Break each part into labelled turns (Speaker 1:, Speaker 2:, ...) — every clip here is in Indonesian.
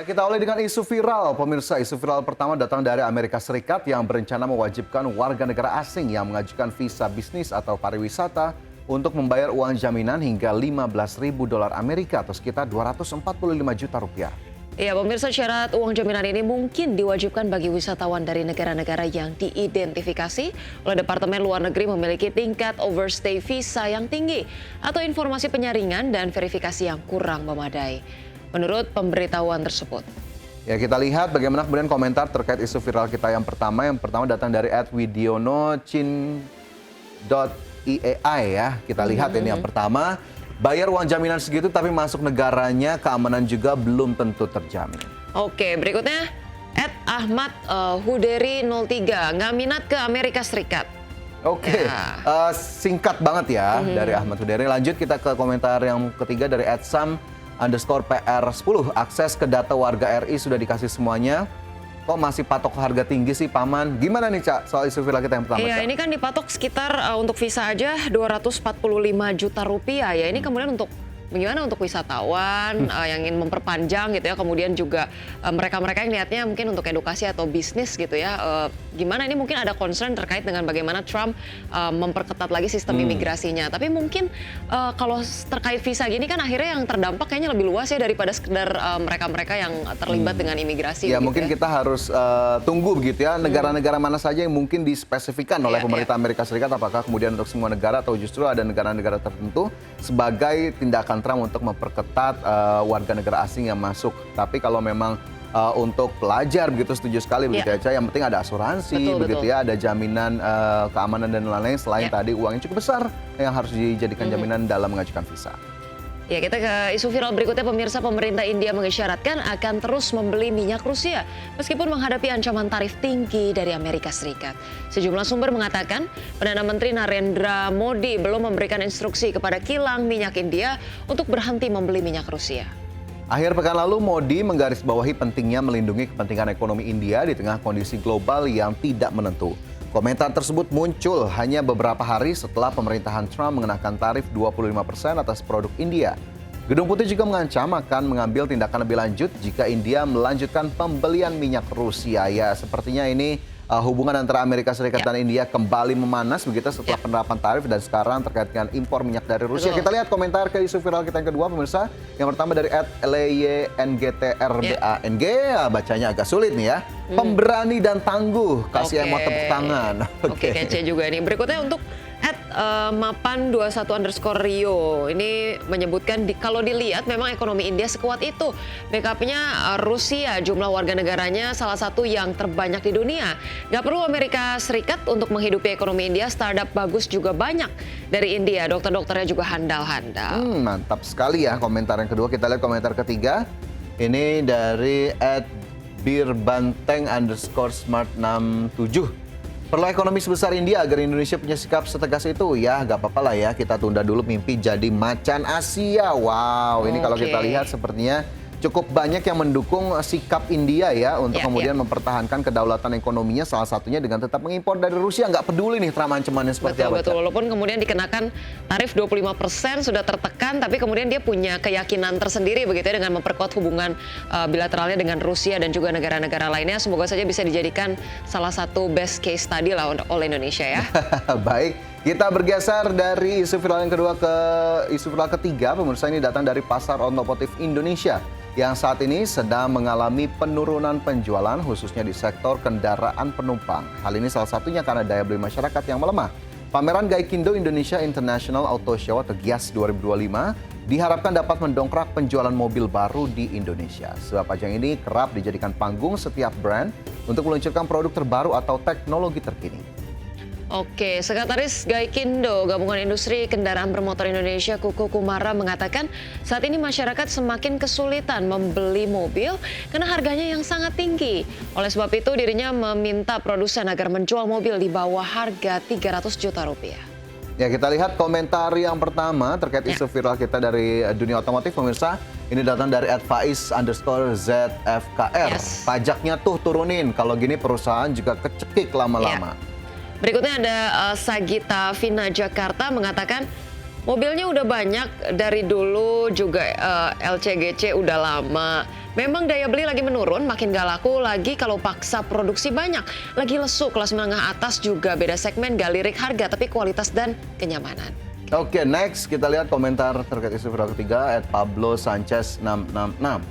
Speaker 1: Kita awali dengan isu viral. Pemirsa, isu viral pertama datang dari Amerika Serikat yang berencana mewajibkan warga negara asing yang mengajukan visa bisnis atau pariwisata untuk membayar uang jaminan hingga 15.000 dolar Amerika atau sekitar 245 juta rupiah.
Speaker 2: Ya, pemirsa, syarat uang jaminan ini mungkin diwajibkan bagi wisatawan dari negara-negara yang diidentifikasi oleh Departemen Luar Negeri memiliki tingkat overstay visa yang tinggi atau informasi penyaringan dan verifikasi yang kurang memadai. Menurut pemberitahuan tersebut.
Speaker 1: Ya, kita lihat bagaimana kemudian komentar terkait isu viral kita yang pertama. Yang pertama datang dari @widionochin.iai ya. Kita lihat ini yang pertama. Bayar uang jaminan segitu tapi masuk negaranya keamanan juga belum tentu terjamin.
Speaker 2: Oke, berikutnya @Ahmad Huderi 03 nggak minat ke Amerika Serikat.
Speaker 1: Oke, singkat banget ya dari Ahmad Huderi. Lanjut kita ke komentar yang ketiga dari @sam_pr10. Akses ke data warga RI sudah dikasih semuanya. Kok masih patok harga tinggi sih, Paman? Gimana nih, Cak, soal isu viral kita yang pertama,
Speaker 2: Iya,
Speaker 1: Cak?
Speaker 2: ini kan dipatok sekitar untuk visa aja 245 juta rupiah ya. Ini kemudian untuk bagaimana untuk wisatawan yang ingin memperpanjang gitu ya. Kemudian juga mereka-mereka yang niatnya mungkin untuk edukasi atau bisnis gitu ya. Gimana ini mungkin ada concern terkait dengan bagaimana Trump memperketat lagi sistem imigrasinya. Tapi mungkin kalau terkait visa gini kan akhirnya yang terdampak kayaknya lebih luas ya daripada sekedar mereka-mereka yang terlibat dengan imigrasi.
Speaker 1: Ya,
Speaker 2: begitu
Speaker 1: mungkin kita harus tunggu begitu ya. Negara-negara mana saja yang mungkin dispesifikan oleh pemerintah Amerika Serikat. Apakah kemudian untuk semua negara atau justru ada negara-negara tertentu sebagai tindakan Trump untuk memperketat warga negara asing yang masuk. Tapi kalau memang untuk pelajar begitu setuju sekali begitu ya, Ca. Yang penting ada asuransi begitu ya, ada jaminan keamanan dan lain-lain selain tadi uang yang cukup besar yang harus dijadikan jaminan dalam mengajukan visa.
Speaker 2: Ya, kita ke isu viral berikutnya. Pemirsa, pemerintah India mengisyaratkan akan terus membeli minyak Rusia meskipun menghadapi ancaman tarif tinggi dari Amerika Serikat. Sejumlah sumber mengatakan Perdana Menteri Narendra Modi belum memberikan instruksi kepada kilang minyak India untuk berhenti membeli minyak Rusia.
Speaker 1: Akhir pekan lalu, Modi menggarisbawahi pentingnya melindungi kepentingan ekonomi India di tengah kondisi global yang tidak menentu. Komentar tersebut muncul hanya beberapa hari setelah pemerintahan Trump mengenakan tarif 25% atas produk India. Gedung Putih juga mengancam akan mengambil tindakan lebih lanjut jika India melanjutkan pembelian minyak Rusia. Ya, sepertinya ini hubungan antara Amerika Serikat dan India kembali memanas begitu setelah penerapan tarif dan sekarang terkait dengan impor minyak dari Rusia. Kita lihat komentar ke isu viral kita yang kedua, pemirsa. Yang pertama dari @leyngtrbang, bacanya agak sulit nih ya. Pemberani dan tangguh, kasih emot tepuk tangan.
Speaker 2: Oke, kece juga nih. Berikutnya untuk @mapan21_Rio ini menyebutkan kalau dilihat memang ekonomi India sekuat itu. Backupnya Rusia, jumlah warga negaranya salah satu yang terbanyak di dunia. Gak perlu Amerika Serikat untuk menghidupi ekonomi India, startup bagus juga banyak dari India. Dokter-dokternya juga handal-handal.
Speaker 1: Mantap sekali ya komentar yang kedua. Kita lihat komentar ketiga. Ini dari @birbanteng_smart67. Perlu ekonomi sebesar India agar Indonesia punya sikap setegas itu. Ya, gak apa-apa lah ya. Kita tunda dulu mimpi jadi macan Asia. Wow, ini kalau kita lihat sepertinya cukup banyak yang mendukung sikap India ya untuk kemudian mempertahankan kedaulatan ekonominya, salah satunya dengan tetap mengimpor dari Rusia. Nggak peduli nih Trump ancamannya seperti apa.
Speaker 2: Betul, walaupun kemudian dikenakan tarif 25% sudah tertekan, tapi kemudian dia punya keyakinan tersendiri begitu ya dengan memperkuat hubungan bilateralnya dengan Rusia dan juga negara-negara lainnya. Semoga saja bisa dijadikan salah satu best case study lah oleh Indonesia ya.
Speaker 1: Baik, kita bergeser dari isu viral yang kedua ke isu viral ketiga. Pemirsa, ini datang dari pasar otomotif Indonesia yang saat ini sedang mengalami penurunan penjualan khususnya di sektor kendaraan penumpang. Hal ini salah satunya karena daya beli masyarakat yang melemah. Pameran Gaikindo Indonesia International Auto Show atau GIAS 2025 diharapkan dapat mendongkrak penjualan mobil baru di Indonesia. Sebab ajang ini kerap dijadikan panggung setiap brand untuk meluncurkan produk terbaru atau teknologi terkini.
Speaker 2: Oke, Sekretaris Gaikindo, Gabungan Industri Kendaraan Bermotor Indonesia, Kuku Kumara mengatakan saat ini masyarakat semakin kesulitan membeli mobil karena harganya yang sangat tinggi. Oleh sebab itu dirinya meminta produsen agar menjual mobil di bawah harga 300 juta rupiah.
Speaker 1: Ya, kita lihat komentar yang pertama terkait isu viral kita dari dunia otomotif, pemirsa. Ini datang dari @faiz_zfkr. Pajaknya tuh turunin, kalau gini perusahaan juga kecekik lama-lama.
Speaker 2: Berikutnya ada Sagita Vina Jakarta mengatakan Mobilnya udah banyak dari dulu juga LCGC udah lama. Memang daya beli lagi menurun, makin gak laku lagi kalau paksa produksi banyak. Lagi lesu, kelas menengah atas juga beda segmen, gak lirik harga tapi kualitas dan kenyamanan.
Speaker 1: Oke, next kita lihat komentar terkait isu viral ketiga @Pablo Sanchez 666.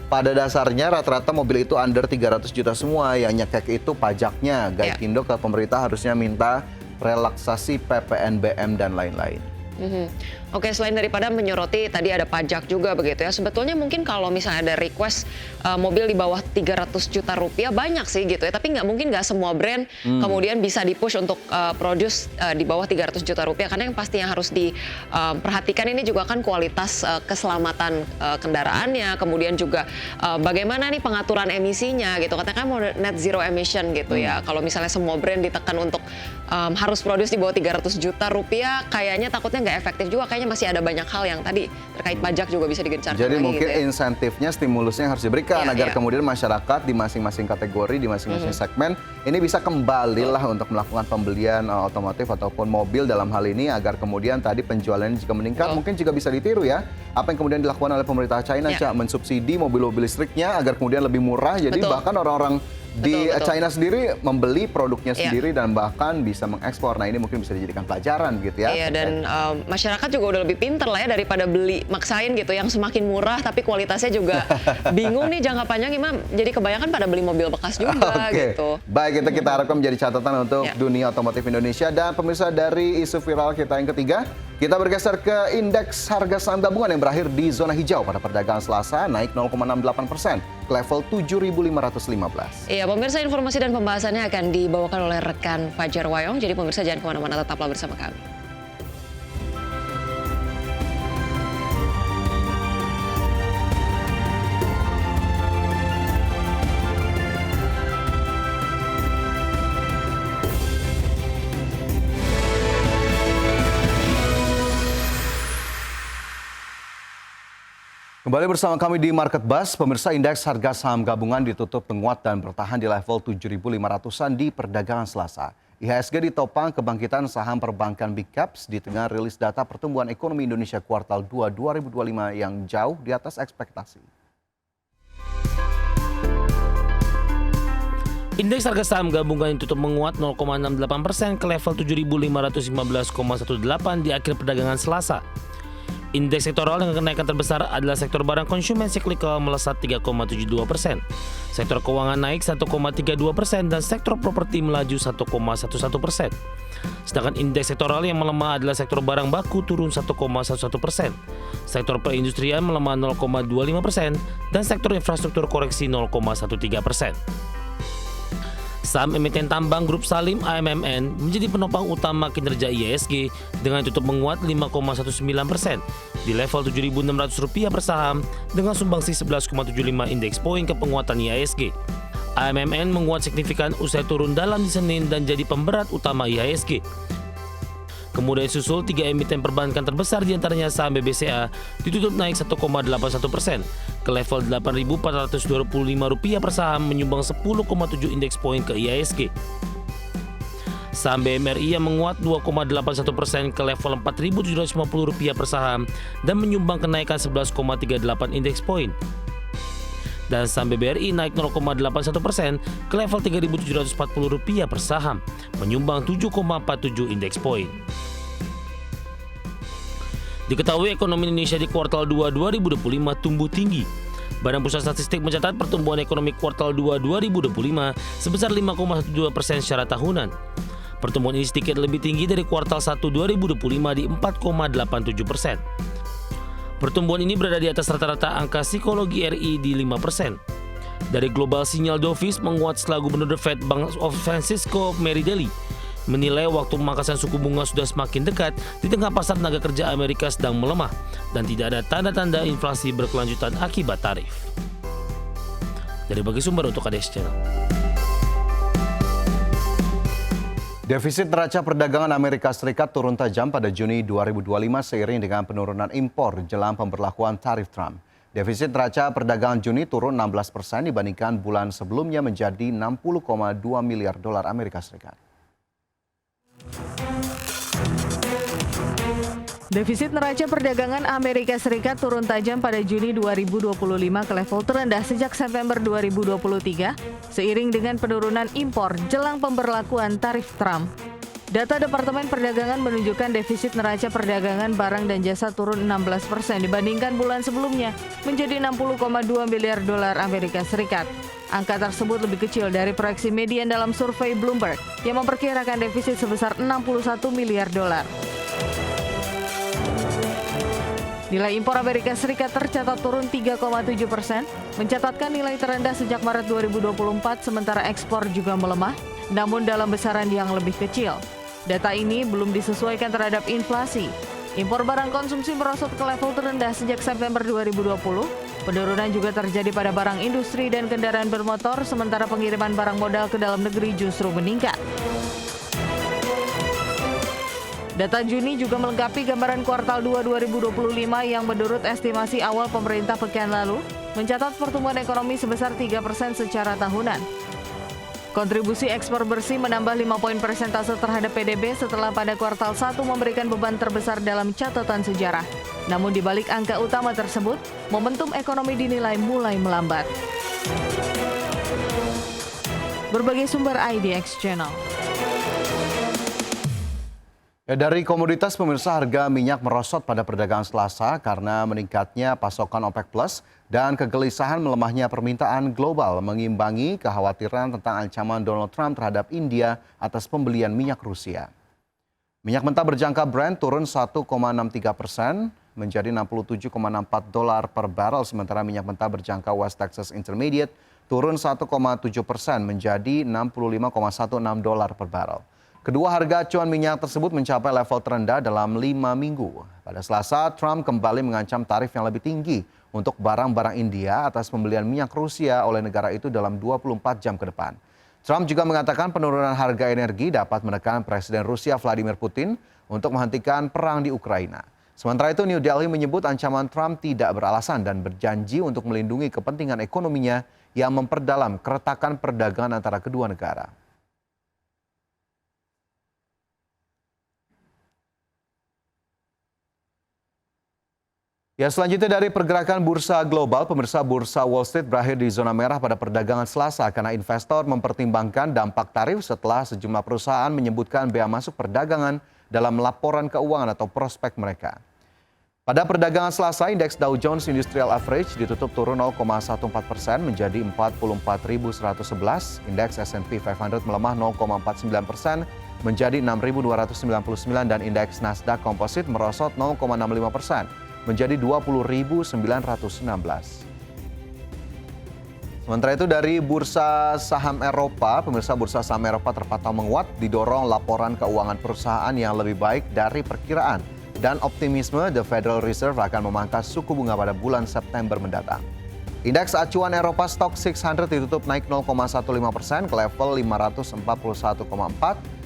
Speaker 1: Pada dasarnya rata-rata mobil itu under 300 juta semua, yang nyekek itu pajaknya. Gaikindo ke pemerintah harusnya minta relaksasi PPNBM dan lain-lain.
Speaker 2: Oke, selain daripada menyoroti tadi ada pajak juga begitu ya. Sebetulnya mungkin kalau misalnya ada request mobil di bawah 300 juta rupiah banyak sih gitu ya. Tapi mungkin nggak semua brand kemudian bisa di-push untuk produce di bawah 300 juta rupiah. Karena yang pasti yang harus diperhatikan ini juga kan kualitas keselamatan kendaraannya. Kemudian juga bagaimana nih pengaturan emisinya gitu. Katanya kan mau net zero emission gitu ya. Kalau misalnya semua brand ditekan untuk harus produce di bawah 300 juta rupiah, kayaknya takutnya nggak efektif juga. Kayaknya masih ada banyak hal yang tadi terkait pajak juga bisa digencarkan.
Speaker 1: Jadi
Speaker 2: lagi,
Speaker 1: mungkin
Speaker 2: gitu ya.
Speaker 1: insentifnya, stimulusnya harus diberikan agar kemudian masyarakat di masing-masing kategori, di masing-masing segmen ini bisa kembali lah untuk melakukan pembelian otomotif ataupun mobil dalam hal ini agar kemudian tadi penjualannya juga meningkat. Mungkin juga bisa ditiru ya apa yang kemudian dilakukan oleh pemerintah China, mensubsidi mobil-mobil listriknya agar kemudian lebih murah. Jadi bahkan orang-orang di China sendiri membeli produknya sendiri dan bahkan bisa mengekspor. Nah ini mungkin bisa dijadikan pelajaran gitu ya.
Speaker 2: Iya, dan masyarakat juga udah lebih pinter lah ya daripada beli maksain gitu yang semakin murah tapi kualitasnya juga bingung nih jangka panjang gimana. Jadi kebanyakan pada beli mobil bekas juga gitu.
Speaker 1: Baik, itu kita harapkan menjadi catatan untuk dunia otomotif Indonesia. Dan pemirsa, dari isu viral kita yang ketiga, kita bergeser ke indeks harga saham gabungan yang berakhir di zona hijau pada perdagangan Selasa, naik 0,68% ke level 7.515.
Speaker 2: Iya, pemirsa, informasi dan pembahasannya akan dibawakan oleh rekan Fajar Wayong. Jadi pemirsa jangan kemana-mana, tetaplah bersama kami.
Speaker 1: Kembali bersama kami di Market Buzz, pemirsa, indeks harga saham gabungan ditutup menguat dan bertahan di level 7.500-an di perdagangan Selasa. IHSG ditopang kebangkitan saham perbankan Big Caps di tengah rilis data pertumbuhan ekonomi Indonesia kuartal 2 2025 yang jauh di atas ekspektasi.
Speaker 3: Indeks harga saham gabungan ditutup menguat 0,68% ke level 7.515,18 di akhir perdagangan Selasa. Indeks sektoral dengan kenaikan terbesar adalah sektor barang konsumen siklikal melesat 3,72%, sektor keuangan naik 1,32% dan sektor properti melaju 1,11%. Sedangkan indeks sektoral yang melemah adalah sektor barang baku turun 1,11%, sektor perindustrian melemah 0,25% dan sektor infrastruktur koreksi 0,13%. Saham emiten tambang Grup Salim AMMN menjadi penopang utama kinerja IHSG dengan tutup menguat 5,19% di level Rp7.600 per saham dengan sumbangsi 11,75 indeks poin ke penguatan IHSG. AMMN menguat signifikan usai turun dalam di Senin dan jadi pemberat utama IHSG. Kemudian susul 3 emiten perbankan terbesar diantaranya saham BBCA ditutup naik 1,81% ke level Rp8.425 per saham menyumbang 10,7 indeks poin ke IHSG. Saham BMRI yang menguat 2,81% ke level Rp4.750 per saham dan menyumbang kenaikan 11,38 indeks poin. Dan saham BBRI naik 0,81% ke level Rp3.740 per saham, menyumbang 7,47 indeks poin. Diketahui ekonomi Indonesia di kuartal 2 2025 tumbuh tinggi. Badan Pusat Statistik mencatat pertumbuhan ekonomi kuartal 2 2025 sebesar 5,12% secara tahunan. Pertumbuhan ini sedikit lebih tinggi dari kuartal 1 2025 di 4,87%. Pertumbuhan ini berada di atas rata-rata angka psikologi RI di 5%. Dari global sinyal dovish menguat setelah Gubernur The Fed Bank of Francisco Merridaly menilai waktu pemangkasan suku bunga sudah semakin dekat di tengah pasar tenaga kerja Amerika sedang melemah dan tidak ada tanda-tanda inflasi berkelanjutan akibat tarif. Dari bagi sumber untuk KDS Channel.
Speaker 1: Defisit neraca perdagangan Amerika Serikat turun tajam pada Juni 2025 seiring dengan penurunan impor jelang pemberlakuan tarif Trump. Defisit neraca perdagangan Juni turun 16% dibandingkan bulan sebelumnya menjadi 60,2 miliar dolar Amerika Serikat.
Speaker 4: Defisit neraca perdagangan Amerika Serikat turun tajam pada Juni 2025 ke level terendah sejak September 2023, seiring dengan penurunan impor jelang pemberlakuan tarif Trump. Data Departemen Perdagangan menunjukkan defisit neraca perdagangan barang dan jasa turun 16% dibandingkan bulan sebelumnya, menjadi 60,2 miliar dolar Amerika Serikat. Angka tersebut lebih kecil dari proyeksi median dalam survei Bloomberg yang memperkirakan defisit sebesar 61 miliar dolar. Nilai impor Amerika Serikat tercatat turun 3,7%, mencatatkan nilai terendah sejak Maret 2024, sementara ekspor juga melemah, namun dalam besaran yang lebih kecil. Data ini belum disesuaikan terhadap inflasi. Impor barang konsumsi merosot ke level terendah sejak September 2020. Penurunan juga terjadi pada barang industri dan kendaraan bermotor, sementara pengiriman barang modal ke dalam negeri justru meningkat. Data Juni juga melengkapi gambaran kuartal 2 2025 yang menurut estimasi awal pemerintah pekan lalu mencatat pertumbuhan ekonomi sebesar 3% secara tahunan. Kontribusi ekspor bersih menambah 5 poin persentase terhadap PDB setelah pada kuartal 1 memberikan beban terbesar dalam catatan sejarah. Namun di balik angka utama tersebut, momentum ekonomi dinilai mulai melambat. Berbagai sumber IDX Channel.
Speaker 1: Dari komoditas, pemirsa, harga minyak merosot pada perdagangan Selasa karena meningkatnya pasokan OPEC Plus dan kegelisahan melemahnya permintaan global mengimbangi kekhawatiran tentang ancaman Donald Trump terhadap India atas pembelian minyak Rusia. Minyak mentah berjangka Brent turun 1,63% menjadi 67,64 dolar per barrel, sementara minyak mentah berjangka West Texas Intermediate turun 1,7% menjadi 65,16 dolar per barrel. Kedua harga acuan minyak tersebut mencapai level terendah dalam 5 minggu. Pada Selasa, Trump kembali mengancam tarif yang lebih tinggi untuk barang-barang India atas pembelian minyak Rusia oleh negara itu dalam 24 jam ke depan. Trump juga mengatakan penurunan harga energi dapat menekan Presiden Rusia Vladimir Putin untuk menghentikan perang di Ukraina. Sementara itu, New Delhi menyebut ancaman Trump tidak beralasan dan berjanji untuk melindungi kepentingan ekonominya yang memperdalam keretakan perdagangan antara kedua negara. Ya, selanjutnya dari pergerakan bursa global, pemirsa, bursa Wall Street berakhir di zona merah pada perdagangan Selasa karena investor mempertimbangkan dampak tarif setelah sejumlah perusahaan menyebutkan bea masuk perdagangan dalam laporan keuangan atau prospek mereka. Pada perdagangan Selasa, indeks Dow Jones Industrial Average ditutup turun 0,14% menjadi 44.111, indeks S&P 500 melemah 0,49% menjadi 6.299 dan indeks Nasdaq Composite merosot 0,65%. menjadi 20.916. Sementara itu dari bursa saham Eropa, pemirsa, bursa saham Eropa terpantau menguat didorong laporan keuangan perusahaan yang lebih baik dari perkiraan dan optimisme The Federal Reserve akan memangkas suku bunga pada bulan September mendatang. Indeks acuan Eropa Stock 600 ditutup naik 0,15% ke level 541,4.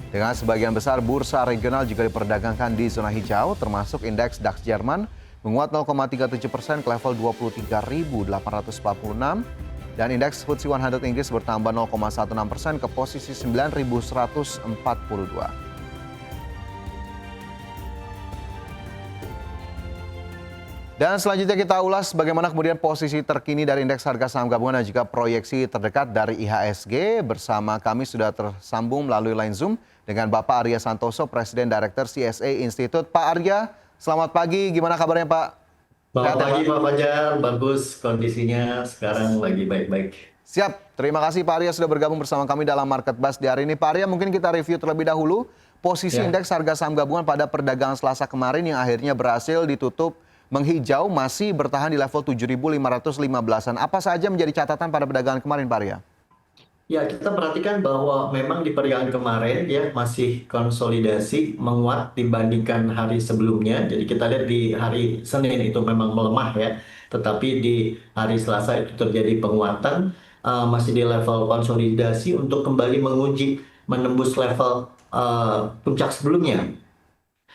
Speaker 1: Dengan sebagian besar bursa regional juga diperdagangkan di zona hijau, termasuk indeks DAX Jerman menguat 0,37% ke level 23.846 dan indeks FTSE 100 Inggris bertambah 0,16% ke posisi 9.142. Dan selanjutnya kita ulas bagaimana kemudian posisi terkini dari indeks harga saham gabungan dan juga proyeksi terdekat dari IHSG. Bersama kami sudah tersambung melalui line Zoom dengan Bapak Arya Santoso, Presiden Direktur CSA Institute. Pak Arya, selamat pagi, gimana kabarnya Pak?
Speaker 5: Selamat pagi Pak Fajar, bagus kondisinya sekarang lagi baik-baik.
Speaker 1: Siap, terima kasih Pak Arya sudah bergabung bersama kami dalam Market Buzz di hari ini. Pak Arya, mungkin kita review terlebih dahulu posisi indeks harga saham gabungan pada perdagangan Selasa kemarin yang akhirnya berhasil ditutup menghijau, masih bertahan di level 7.515-an. Apa saja menjadi catatan pada perdagangan kemarin Pak Arya?
Speaker 5: Ya, kita perhatikan bahwa memang di perdagangan kemarin ya masih konsolidasi menguat dibandingkan hari sebelumnya. Jadi kita lihat di hari Senin itu memang melemah ya, tetapi di hari Selasa itu terjadi penguatan, masih di level konsolidasi untuk kembali menembus level puncak sebelumnya,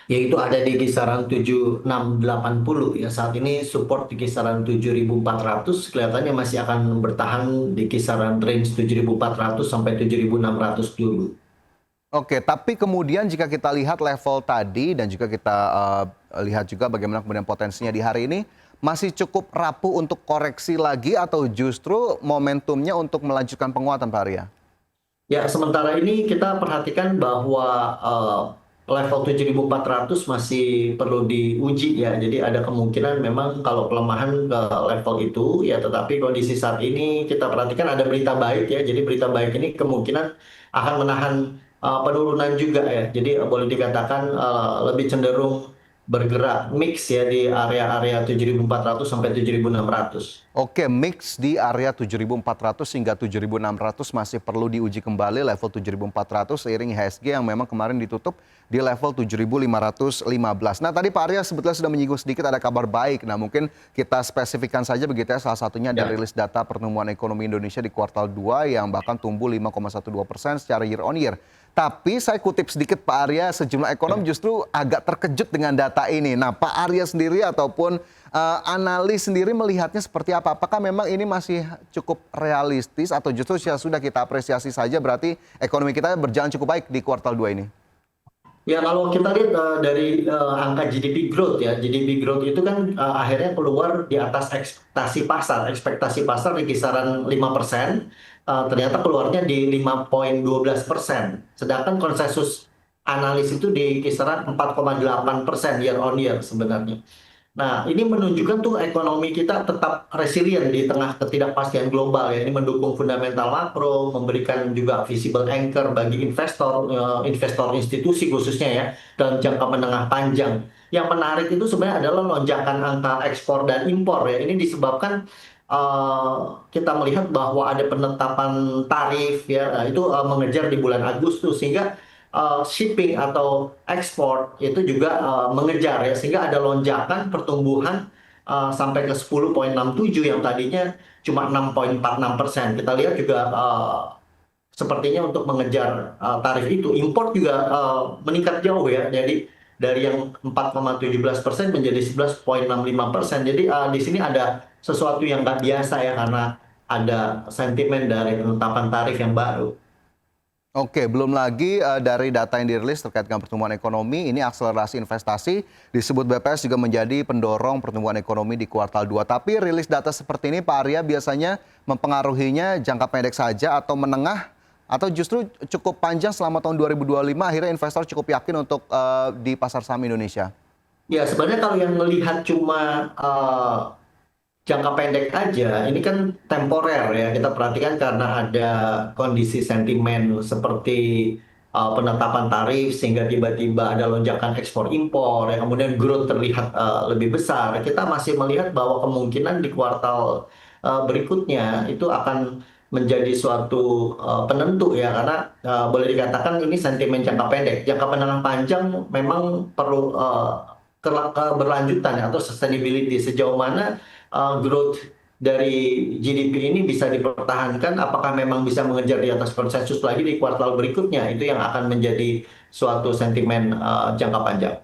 Speaker 5: yaitu ada di kisaran 7680 ya. Saat ini support di kisaran 7400, kelihatannya masih akan bertahan di kisaran range 7400 sampai 7600 dulu.
Speaker 1: Oke, tapi kemudian jika kita lihat level tadi dan juga kita lihat juga bagaimana kemudian potensinya di hari ini, masih cukup rapuh untuk koreksi lagi atau justru momentumnya untuk melanjutkan penguatan, Pak Arya?
Speaker 5: Ya, sementara ini kita perhatikan bahwa level 7.400 masih perlu diuji ya. Jadi ada kemungkinan memang kalau pelemahan ke level itu ya, tetapi kondisi saat ini kita perhatikan ada berita baik ya. Jadi berita baik ini kemungkinan akan menahan penurunan juga ya. Jadi boleh dikatakan lebih cenderung bergerak mix ya di area-area 7.400 sampai 7.600.
Speaker 1: Oke, mix di area 7.400 hingga 7.600 masih perlu diuji kembali level 7.400 seiring IHSG yang memang kemarin ditutup di level 7.515. Nah, tadi Pak Arya sebetulnya sudah menyinggung sedikit ada kabar baik. Nah, mungkin kita spesifikkan saja begitu ya. Salah satunya ada rilis data pertumbuhan ekonomi Indonesia di kuartal 2 yang bahkan tumbuh 5,12% secara year on year. Tapi saya kutip sedikit Pak Arya, sejumlah ekonom justru agak terkejut dengan data ini. Nah, Pak Arya sendiri ataupun analis sendiri melihatnya seperti apa? Apakah memang ini masih cukup realistis atau justru sudah kita apresiasi saja berarti ekonomi kita berjalan cukup baik di kuartal 2 ini?
Speaker 5: Ya, kalau kita lihat dari angka GDP growth ya, GDP growth itu kan akhirnya keluar di atas ekspektasi pasar. Ekspektasi pasar di kisaran 5%, ternyata keluarnya di 5,12%. Sedangkan konsensus analis itu di kisaran 4,8% year on year sebenarnya. Nah, ini menunjukkan tuh ekonomi kita tetap resilient di tengah ketidakpastian global ya. Ini mendukung fundamental makro, memberikan juga visible anchor bagi investor, investor institusi khususnya ya, dalam jangka menengah panjang. Yang menarik itu sebenarnya adalah lonjakan angka ekspor dan impor ya. Ini disebabkan kita melihat bahwa ada penetapan tarif ya, itu mengejar di bulan Agustus sehingga shipping atau ekspor itu juga mengejar ya, sehingga ada lonjakan pertumbuhan sampai ke 10,67 yang tadinya cuma 6,46%. Kita lihat juga sepertinya untuk mengejar tarif itu impor juga meningkat jauh ya, jadi dari yang 4,17% menjadi 11,65%. Jadi di sini ada sesuatu yang nggak biasa ya, karena ada sentimen dari penetapan tarif yang baru.
Speaker 1: Oke, belum lagi dari data yang dirilis terkait dengan pertumbuhan ekonomi, ini akselerasi investasi disebut BPS juga menjadi pendorong pertumbuhan ekonomi di kuartal 2. Tapi rilis data seperti ini Pak Arya biasanya mempengaruhinya jangka pendek saja atau menengah atau justru cukup panjang selama tahun 2025 akhirnya investor cukup yakin untuk di pasar saham Indonesia?
Speaker 5: Ya, sebenarnya kalau yang melihat cuma jangka pendek aja, ini kan temporer ya. Kita perhatikan karena ada kondisi sentimen seperti penetapan tarif sehingga tiba-tiba ada lonjakan ekspor impor, ya, kemudian growth terlihat lebih besar. Kita masih melihat bahwa kemungkinan di kuartal berikutnya itu akan menjadi suatu penentu ya, karena boleh dikatakan ini sentimen jangka pendek. Jangka menengah panjang memang perlu keberlanjutan atau sustainability, sejauh mana growth dari GDP ini bisa dipertahankan, apakah memang bisa mengejar di atas konsensus lagi di kuartal berikutnya, itu yang akan menjadi suatu sentimen jangka panjang.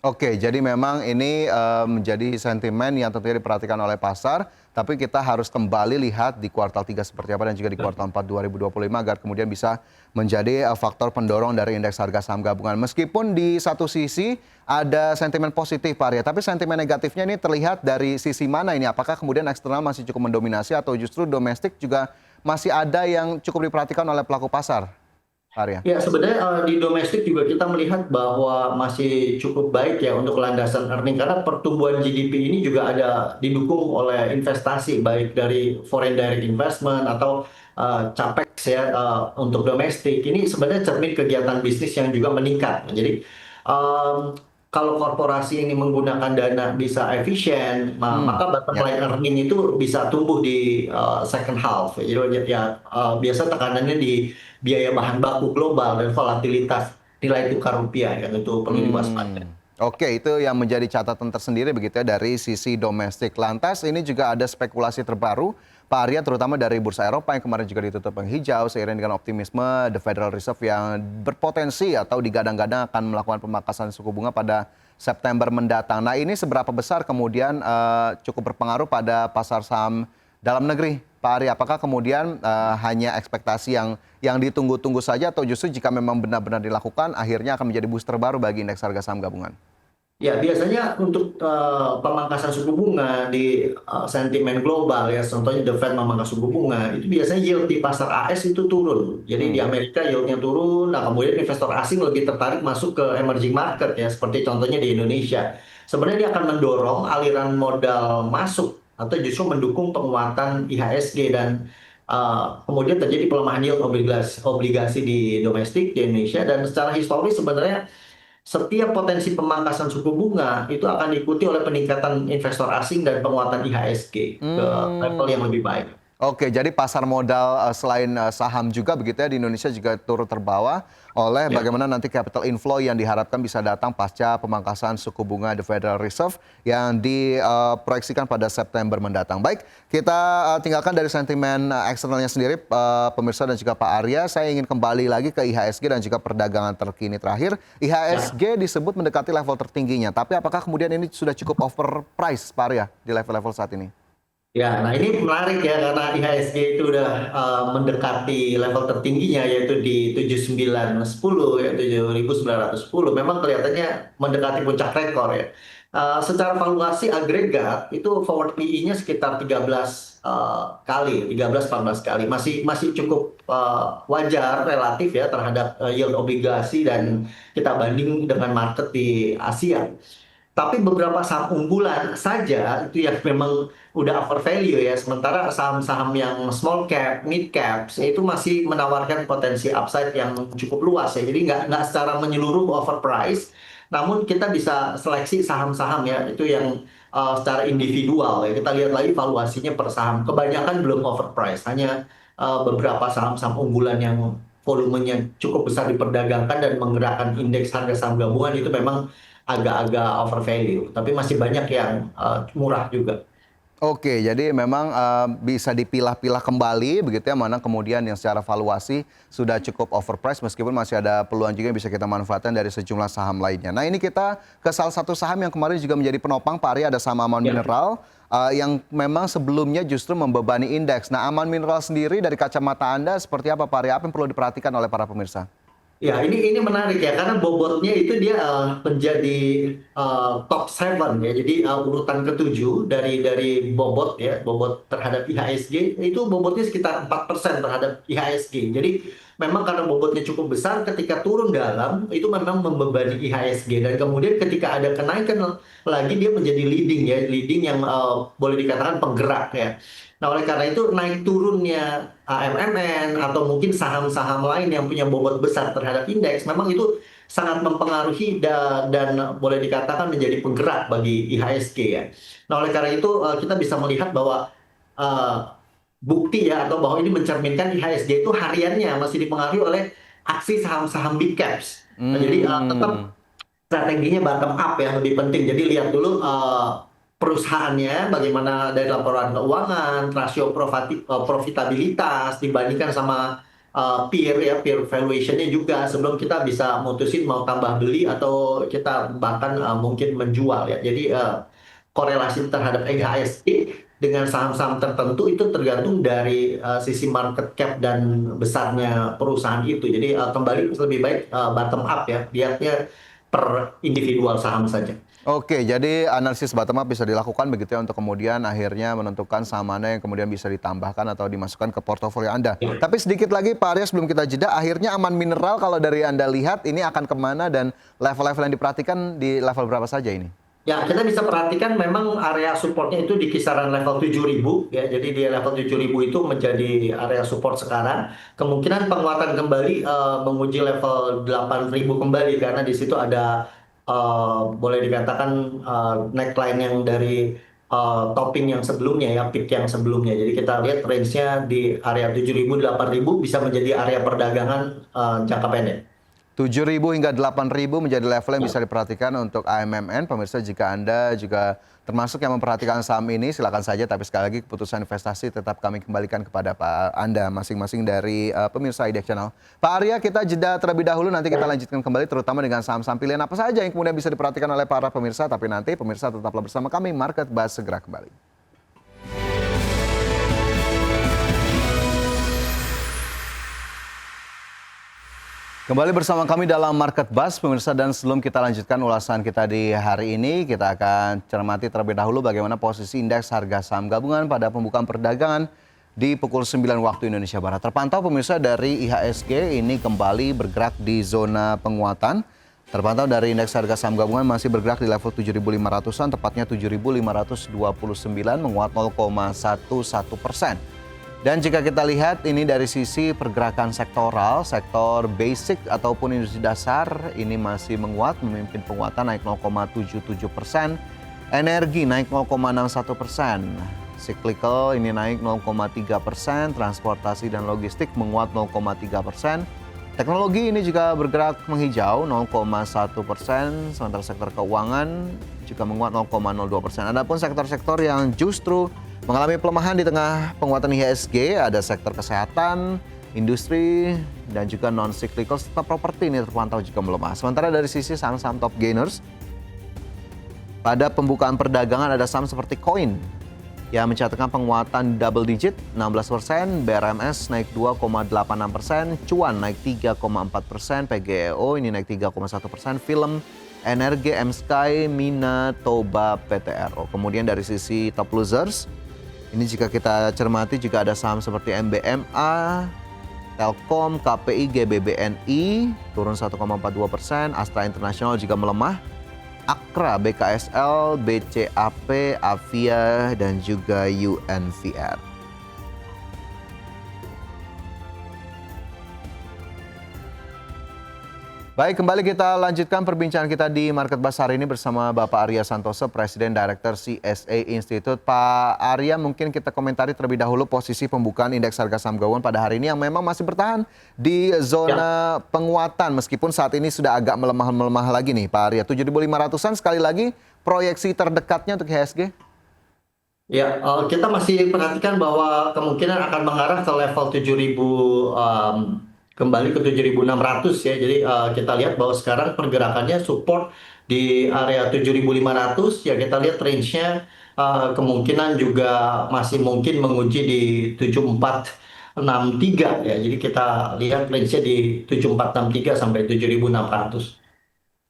Speaker 1: Oke, jadi memang ini menjadi sentimen yang tentunya diperhatikan oleh pasar, tapi kita harus kembali lihat di kuartal 3 seperti apa dan juga di kuartal 4 2025 agar kemudian bisa menjadi faktor pendorong dari indeks harga saham gabungan. Meskipun di satu sisi ada sentimen positif Pak Arya, tapi sentimen negatifnya ini terlihat dari sisi mana ini? Apakah kemudian eksternal masih cukup mendominasi atau justru domestik juga masih ada yang cukup diperhatikan oleh pelaku pasar? Arya.
Speaker 5: Ya, sebenarnya di domestik juga kita melihat bahwa masih cukup baik ya untuk landasan earning, karena pertumbuhan GDP ini juga ada didukung oleh investasi baik dari foreign direct investment atau capex ya untuk domestik. Ini sebenarnya cermin kegiatan bisnis yang juga meningkat. Jadi kalau korporasi ini menggunakan dana bisa efisien, maka bottom line earning itu bisa tumbuh di second half. Jadi ya biasa tekanannya di biaya bahan baku global dan volatilitas nilai tukar rupiah yang itu perlu diwaspadai.
Speaker 1: Oke, itu yang menjadi catatan tersendiri begitu ya dari sisi domestik. Lantas ini juga ada spekulasi terbaru Pak Arya, terutama dari bursa Eropa yang kemarin juga ditutup yang hijau seiring dengan optimisme The Federal Reserve yang berpotensi atau digadang-gadang akan melakukan pemangkasan suku bunga pada September mendatang. Nah, ini seberapa besar kemudian cukup berpengaruh pada pasar saham dalam negeri. Pak Ari, apakah kemudian hanya ekspektasi yang ditunggu-tunggu saja atau justru jika memang benar-benar dilakukan akhirnya akan menjadi booster baru bagi indeks harga saham gabungan?
Speaker 5: Ya, biasanya untuk pemangkasan suku bunga di sentimen global ya, contohnya The Fed memangkas suku bunga, itu biasanya yield di pasar AS itu turun. Jadi di Amerika yieldnya turun, nah kemudian investor asing lebih tertarik masuk ke emerging market ya, seperti contohnya di Indonesia. Sebenarnya dia akan mendorong aliran modal masuk atau justru mendukung penguatan IHSG dan kemudian terjadi pelemahan yield obligasi di domestik di Indonesia, dan secara historis sebenarnya setiap potensi pemangkasan suku bunga itu akan diikuti oleh peningkatan investor asing dan penguatan IHSG ke level yang lebih baik.
Speaker 1: Oke, jadi pasar modal selain saham juga begitu ya di Indonesia juga turut terbawa oleh bagaimana nanti capital inflow yang diharapkan bisa datang pasca pemangkasan suku bunga The Federal Reserve yang diproyeksikan pada September mendatang. Baik, kita tinggalkan dari sentimen eksternalnya sendiri pemirsa dan juga Pak Arya. Saya ingin kembali lagi ke IHSG dan juga perdagangan terkini terakhir. IHSG disebut mendekati level tertingginya, tapi apakah kemudian ini sudah cukup overpriced Pak Arya di level-level saat ini?
Speaker 5: Ya, nah ini menarik ya karena IHSG itu udah mendekati level tertingginya yaitu di 7910 ya 7910. Memang kelihatannya mendekati puncak rekor ya. Secara valuasi agregat itu forward PE-nya sekitar 13 kali, 13-14 kali. Masih cukup wajar relatif ya terhadap yield obligasi dan kita banding dengan market di Asia. Tapi beberapa saham unggulan saja itu yang memang udah over value ya. Sementara saham-saham yang small cap, mid caps itu masih menawarkan potensi upside yang cukup luas ya. Jadi nggak secara menyeluruh overpriced. Namun kita bisa seleksi saham-saham ya itu yang secara individual ya. Kita lihat lagi valuasinya per saham. Kebanyakan belum overpriced. Hanya beberapa saham-saham unggulan yang volumenya cukup besar diperdagangkan dan menggerakkan indeks harga saham gabungan itu memang agak-agak over value, tapi masih banyak yang murah juga.
Speaker 1: Oke, jadi memang bisa dipilah-pilah kembali begitu ya, mana kemudian yang secara valuasi sudah cukup overpriced meskipun masih ada peluang juga yang bisa kita manfaatkan dari sejumlah saham lainnya. Nah ini kita ke salah satu saham yang kemarin juga menjadi penopang, Pak Ari, ada saham Aman Mineral yang memang sebelumnya justru membebani indeks. Nah Aman Mineral sendiri dari kacamata Anda seperti apa Pak Ari? Apa yang perlu diperhatikan oleh para pemirsa?
Speaker 5: Ya, ini menarik ya karena bobotnya itu dia menjadi top 7 ya. Jadi urutan ketujuh dari bobot ya, bobot terhadap IHSG itu bobotnya sekitar 4% terhadap IHSG. Jadi memang karena bobotnya cukup besar ketika turun dalam itu memang membebani IHSG dan kemudian ketika ada kenaikan lagi dia menjadi leading yang boleh dikatakan penggerak ya. Nah, oleh karena itu naik turunnya AMMN atau mungkin saham-saham lain yang punya bobot besar terhadap indeks memang itu sangat mempengaruhi dan boleh dikatakan menjadi penggerak bagi IHSG ya. Nah, oleh karena itu kita bisa melihat bahwa bukti ya atau bahwa ini mencerminkan IHSG itu hariannya masih dipengaruhi oleh aksi saham-saham big caps. Nah, jadi tetap strateginya bottom up ya lebih penting. Jadi lihat dulu perusahaannya bagaimana dari laporan keuangan, rasio profitabilitas dibandingkan sama peer valuation-nya juga sebelum kita bisa mutusin mau tambah beli atau kita bahkan mungkin menjual ya. Jadi korelasi terhadap IHSG dengan saham-saham tertentu itu tergantung dari sisi market cap dan besarnya perusahaan itu. Jadi kembali lebih baik bottom up ya, lihatnya per individual saham saja.
Speaker 1: Oke, jadi analisis bottom up bisa dilakukan begitu ya untuk kemudian akhirnya menentukan saham mana yang kemudian bisa ditambahkan atau dimasukkan ke portofolio Anda. Tapi sedikit lagi Pak Arya sebelum kita jeda, akhirnya Aman Mineral kalau dari Anda lihat ini akan kemana dan level-level yang diperhatikan di level berapa saja ini?
Speaker 5: Ya, kita bisa perhatikan memang area supportnya itu di kisaran level 7.000 ya. Jadi di level 7.000 itu menjadi area support sekarang. Kemungkinan penguatan kembali menguji level 8.000 kembali karena di situ ada boleh dikatakan neckline yang dari topping yang sebelumnya ya, peak yang sebelumnya. Jadi kita lihat range-nya di area 7.000 8.000 bisa menjadi area perdagangan jangka pendek.
Speaker 1: 7.000 hingga 8.000 menjadi level yang bisa diperhatikan untuk AMMN. Pemirsa, jika Anda juga termasuk yang memperhatikan saham ini, silakan saja. Tapi sekali lagi keputusan investasi tetap kami kembalikan kepada Anda masing-masing dari pemirsa IDX Channel. Pak Arya, kita jeda terlebih dahulu, nanti kita lanjutkan kembali terutama dengan saham-saham pilihan apa saja yang kemudian bisa diperhatikan oleh para pemirsa. Tapi nanti pemirsa tetaplah bersama kami, Market Buzz segera kembali. Kembali bersama kami dalam Market Buzz, pemirsa, dan sebelum kita lanjutkan ulasan kita di hari ini, kita akan cermati terlebih dahulu bagaimana posisi indeks harga saham gabungan pada pembukaan perdagangan di pukul 9 waktu Indonesia Barat. Terpantau pemirsa dari IHSG ini kembali bergerak di zona penguatan. Terpantau dari indeks harga saham gabungan masih bergerak di level 7.500-an, tepatnya 7.529, menguat 0,11%. Dan jika kita lihat ini dari sisi pergerakan sektoral, sektor basic ataupun industri dasar ini masih menguat, memimpin penguatan naik 0,77%, energi naik 0,61%, cyclical ini naik 0,3%, transportasi dan logistik menguat 0,3%, teknologi ini juga bergerak menghijau 0,1%, sementara sektor keuangan juga menguat 0,02%. Adapun sektor-sektor yang justru mengalami pelemahan di tengah penguatan IHSG, ada sektor kesehatan, industri, dan juga non-cyclical serta properti ini terpantau juga melemah. Sementara dari sisi saham-saham top gainers, pada pembukaan perdagangan ada saham seperti Coin yang mencatatkan penguatan double digit 16%, BRMS naik 2,86%, Cuan naik 3,4%, PGEO ini naik 3,1%, Film, Energi, M-Sky, Mina, Toba, PTRO. Kemudian dari sisi top losers, ini jika kita cermati juga ada saham seperti MBMA, Telkom, KPI, GBBNI turun 1,42%, Astra International juga melemah, Akra, BKSL, BCAP, Avia, dan juga UNVR. Baik, kembali kita lanjutkan perbincangan kita di Market Buzz hari ini bersama Bapak Arya Santoso, Presiden Director CSA Institute. Pak Arya, mungkin kita komentari terlebih dahulu posisi pembukaan indeks harga saham gabungan pada hari ini yang memang masih bertahan di zona penguatan meskipun saat ini sudah agak melemah lagi nih Pak Arya. 7.500-an sekali lagi proyeksi terdekatnya untuk IHSG?
Speaker 5: Ya, kita masih perhatikan bahwa kemungkinan akan mengarah ke level 7.000, kembali ke 7.600 ya. Jadi kita lihat bahwa sekarang pergerakannya support di area 7.500 ya, kita lihat range-nya kemungkinan juga masih mungkin menguji di 7.463 ya. Jadi kita lihat range-nya di 7.463 sampai 7.600.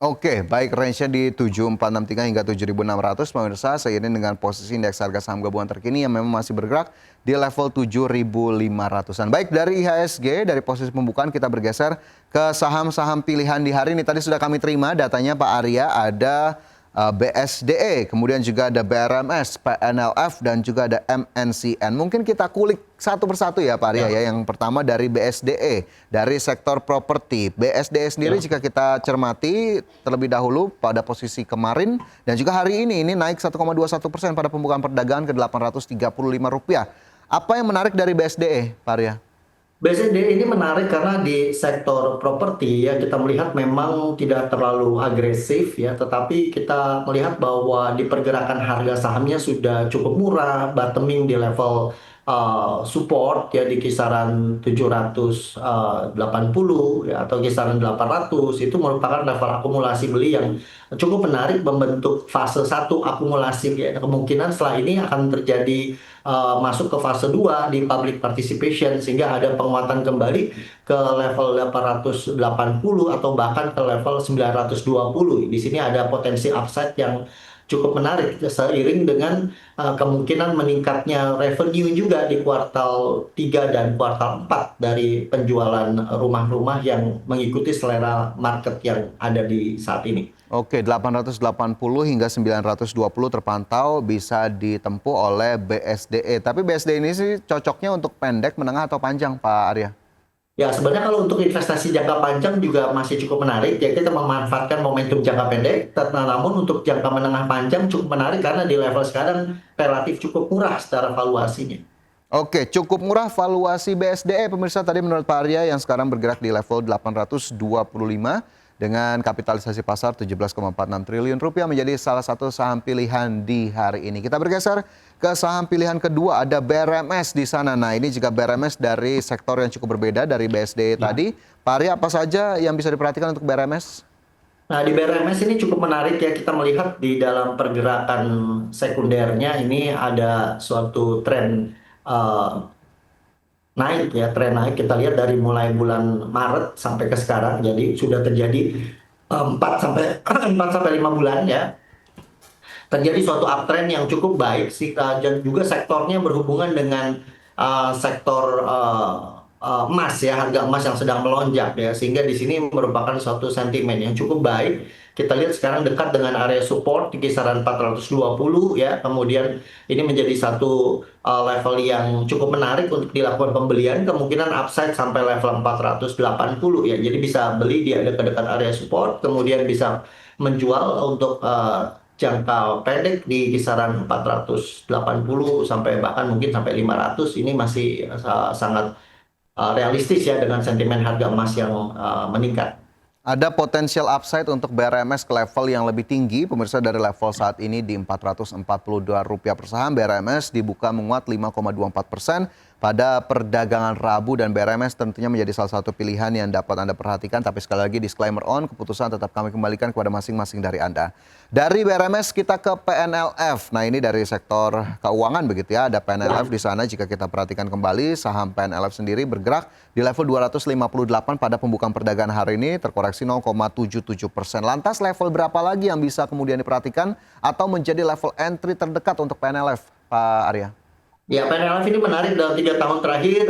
Speaker 1: Oke, baik, range-nya di 7.463 hingga 7.600 pemirsa, seiring dengan posisi indeks harga saham gabungan terkini yang memang masih bergerak di level 7.500-an. Baik, dari IHSG, dari posisi pembukaan kita bergeser ke saham-saham pilihan di hari ini. Tadi sudah kami terima datanya Pak Arya, ada BSDE, kemudian juga ada BRMS, PNLF, dan juga ada MNCN. Mungkin kita kulik satu persatu ya Pak Arya ya. Yang pertama dari BSDE, dari sektor properti. BSDE sendiri jika kita cermati terlebih dahulu pada posisi kemarin dan juga hari ini naik 1,21% pada pembukaan perdagangan ke Rp835. Apa yang menarik dari BSDE, Pak Arya?
Speaker 5: BSD ini menarik karena di sektor properti ya, kita melihat memang tidak terlalu agresif ya, tetapi kita melihat bahwa di pergerakan harga sahamnya sudah cukup murah, bottoming di level support ya di kisaran 780 ya atau kisaran 800. Itu merupakan level akumulasi beli yang cukup menarik, membentuk fase 1 akumulasi ya. Kemungkinan setelah ini akan terjadi masuk ke fase 2 di public participation, sehingga ada penguatan kembali ke level 880 atau bahkan ke level 920. Di sini ada potensi upside yang cukup menarik seiring dengan kemungkinan meningkatnya revenue juga di kuartal 3 dan kuartal 4 dari penjualan rumah-rumah yang mengikuti selera market yang ada di saat ini.
Speaker 1: Oke, 880 hingga 920 terpantau bisa ditempuh oleh BSDE. Tapi BSDE ini sih cocoknya untuk pendek, menengah, atau panjang, Pak Arya?
Speaker 5: Ya, sebenarnya kalau untuk investasi jangka panjang juga masih cukup menarik. Ya, kita memanfaatkan momentum jangka pendek. Namun untuk jangka menengah panjang cukup menarik karena di level sekarang relatif cukup murah secara valuasinya.
Speaker 1: Oke, cukup murah valuasi BSDE. Pemirsa, tadi menurut Pak Arya yang sekarang bergerak di level 825 dengan kapitalisasi pasar 17,46 triliun rupiah menjadi salah satu saham pilihan di hari ini. Kita bergeser ke saham pilihan kedua, ada BRMS di sana. Nah, ini juga BRMS dari sektor yang cukup berbeda dari BSDE tadi. Pak Arya, apa saja yang bisa diperhatikan untuk BRMS?
Speaker 5: Nah, di BRMS ini cukup menarik ya, kita melihat di dalam pergerakan sekundernya ini ada suatu tren naik ya, tren naik kita lihat dari mulai bulan Maret sampai ke sekarang. Jadi sudah terjadi 4 sampai 4 sampai 5 bulan ya. Terjadi suatu uptrend yang cukup baik sih, dan juga sektornya berhubungan dengan sektor emas ya, harga emas yang sedang melonjak ya, sehingga di sini merupakan suatu sentimen yang cukup baik. Kita lihat sekarang dekat dengan area support di kisaran 420 ya, kemudian ini menjadi satu level yang cukup menarik untuk dilakukan pembelian, kemungkinan upside sampai level 480 ya, jadi bisa beli di dekat-dekat area support, kemudian bisa menjual untuk jangka pendek di kisaran 480 sampai bahkan mungkin sampai 500. Ini masih sangat realistis ya dengan sentimen harga emas yang meningkat.
Speaker 1: Ada potensial upside untuk BRMS ke level yang lebih tinggi. Pemirsa, dari level saat ini di Rp442 per saham, BRMS dibuka menguat 5,24% pada perdagangan Rabu, dan BRMS tentunya menjadi salah satu pilihan yang dapat Anda perhatikan. Tapi sekali lagi disclaimer on, keputusan tetap kami kembalikan kepada masing-masing dari Anda. Dari BRMS kita ke PNLF. Nah, ini dari sektor keuangan begitu ya. Ada PNLF di sana. Jika kita perhatikan kembali, saham PNLF sendiri bergerak di level 258 pada pembukaan perdagangan hari ini, terkoreksi 0,77%. Lantas level berapa lagi yang bisa kemudian diperhatikan atau menjadi level entry terdekat untuk PNLF, Pak Arya?
Speaker 5: Ya, PNLF ini menarik dalam 3 tahun terakhir,